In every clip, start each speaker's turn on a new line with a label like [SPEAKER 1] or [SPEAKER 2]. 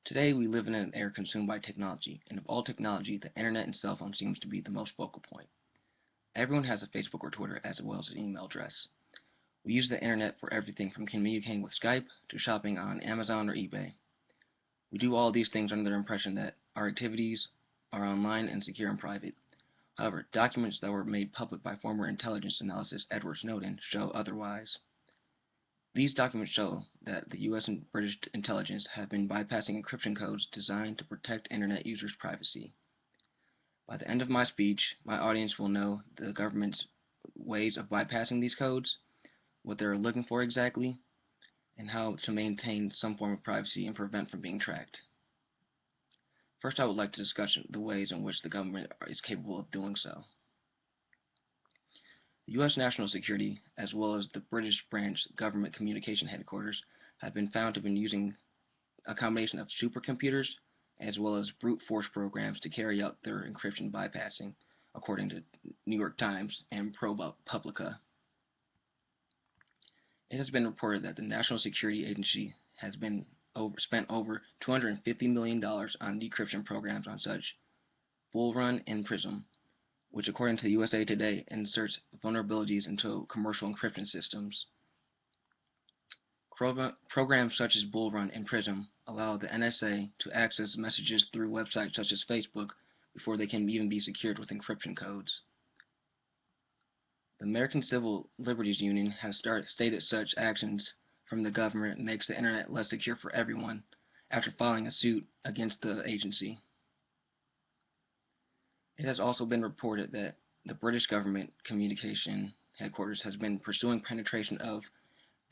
[SPEAKER 1] Today we live in an era consumed by technology, and of all technology, the internet and cell phone seems to be the most focal point. Everyone has a Facebook or Twitter as well as an email address. We use the internet for everything from communicating with Skype to shopping on Amazon or eBay. We do all these things under the impression that our activities are online and secure and private. However, documents that were made public by former intelligence analyst Edward Snowden show otherwise. These documents show that the US and British intelligence have been bypassing encryption codes designed to protect internet users' privacy. By the end of my speech, my audience will know the government's ways of bypassing these codes, what they're looking for exactly, and how to maintain some form of privacy and prevent from being tracked. First, I would like to discuss the ways in which the government is capable of doing so. The U.S. national security, as well as the British branch government communication headquarters, have been found to have been using a combination of supercomputers as well as brute force programs to carry out their encryption bypassing, according to New York Times and ProPublica. It has been reported that the National Security Agency has spent over $250 million on decryption programs on such Bull Run and Prism, which according to USA Today inserts vulnerabilities into commercial encryption systems. Programs such as Bull Run and Prism allow the NSA to access messages through websites such as Facebook before they can even be secured with encryption codes. The American Civil Liberties Union has stated such actions from the government makes the internet less secure for everyone after filing a suit against the agency. It has also been reported that the British government communication headquarters has been pursuing penetration of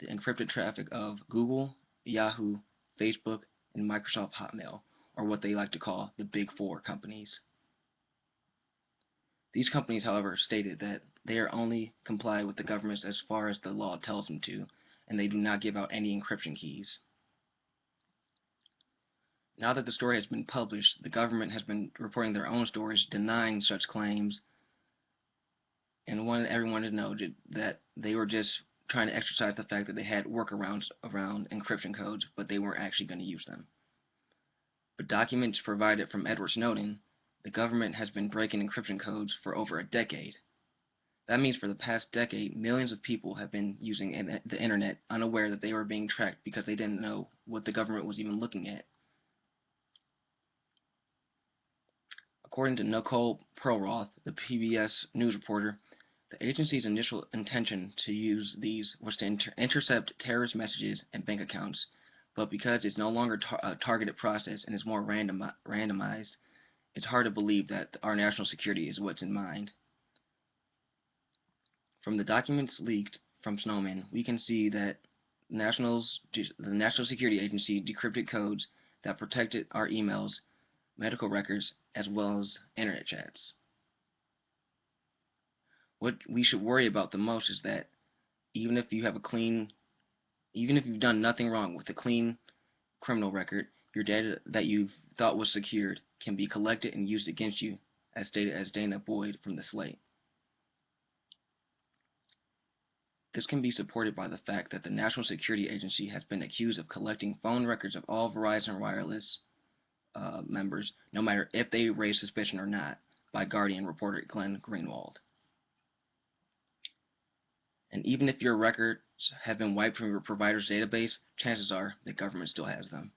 [SPEAKER 1] the encrypted traffic of Google, Yahoo, Facebook, and Microsoft Hotmail, or what they like to call the Big Four companies. These companies, however, stated that they are only comply with the government as far as the law tells them to, and they do not give out any encryption keys. Now that the story has been published, the government has been reporting their own stories denying such claims, and wanted everyone to know that they were just trying to exercise the fact that they had workarounds around encryption codes, but they weren't actually going to use them. But documents provided from Edward Snowden, the government has been breaking encryption codes for over a decade. That means for the past decade, millions of people have been using the internet unaware that they were being tracked because they didn't know what the government was even looking at. According to Nicole Perlroth, the PBS News reporter, the agency's initial intention to use these was to intercept terrorist messages and bank accounts, but because it's no longer a targeted process and is more randomized, it's hard to believe that our national security is what's in mind. From the documents leaked from Snowden, we can see that the National Security Agency decrypted codes that protected our emails, medical records, as well as internet chats. What we should worry about the most is that even if you've done nothing wrong with a clean criminal record, your data that you thought was secured can be collected and used against you, as stated as Dana Boyd from The Slate. This can be supported by the fact that the National Security Agency has been accused of collecting phone records of all Verizon Wireless members, no matter if they raise suspicion or not, by Guardian reporter Glenn Greenwald. And even if your records have been wiped from your provider's database, chances are the government still has them.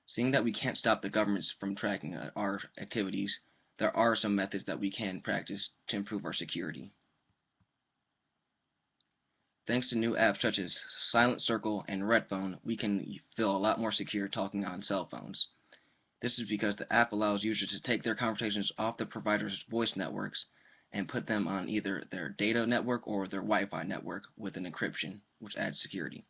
[SPEAKER 1] Seeing that we can't stop the governments from tracking our activities, there are some methods that we can practice to improve our security. Thanks to new apps such as Silent Circle and Redphone, we can feel a lot more secure talking on cell phones. This is because the app allows users to take their conversations off the provider's voice networks and put them on either their data network or their Wi-Fi network with an encryption, which adds security.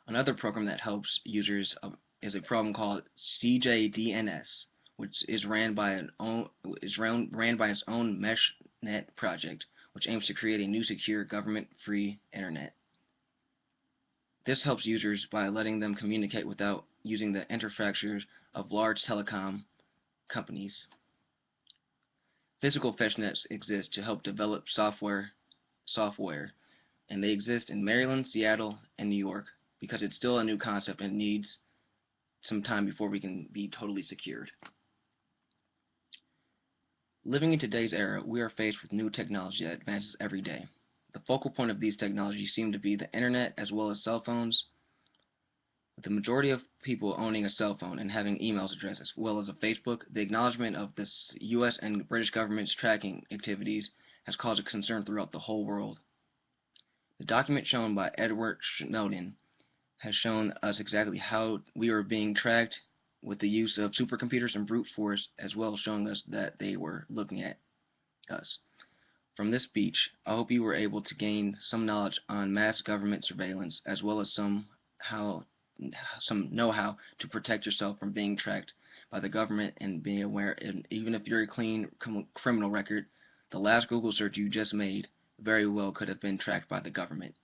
[SPEAKER 1] Another program that helps users is a program called CJDNS, which is ran by its own MeshNet project, which aims to create a new secure government-free internet. This helps users by letting them communicate without using the infrastructures of large telecom companies. Physical fetchnets exist to help develop software, and they exist in Maryland, Seattle, and New York, because it's still a new concept and needs some time before we can be totally secured. Living in today's era, we are faced with new technology that advances every day. The focal point of these technologies seem to be the internet as well as cell phones, with the majority of people owning a cell phone and having email address as well as a Facebook. The acknowledgement of the US and British government's tracking activities has caused a concern throughout the whole world. The document shown by Edward Snowden has shown us exactly how we are being tracked with the use of supercomputers and brute force, as well as showing us that they were looking at us. From this speech, I hope you were able to gain some knowledge on mass government surveillance, as well as some know-how to protect yourself from being tracked by the government and being aware. And even if you're a clean criminal record, the last Google search you just made very well could have been tracked by the government.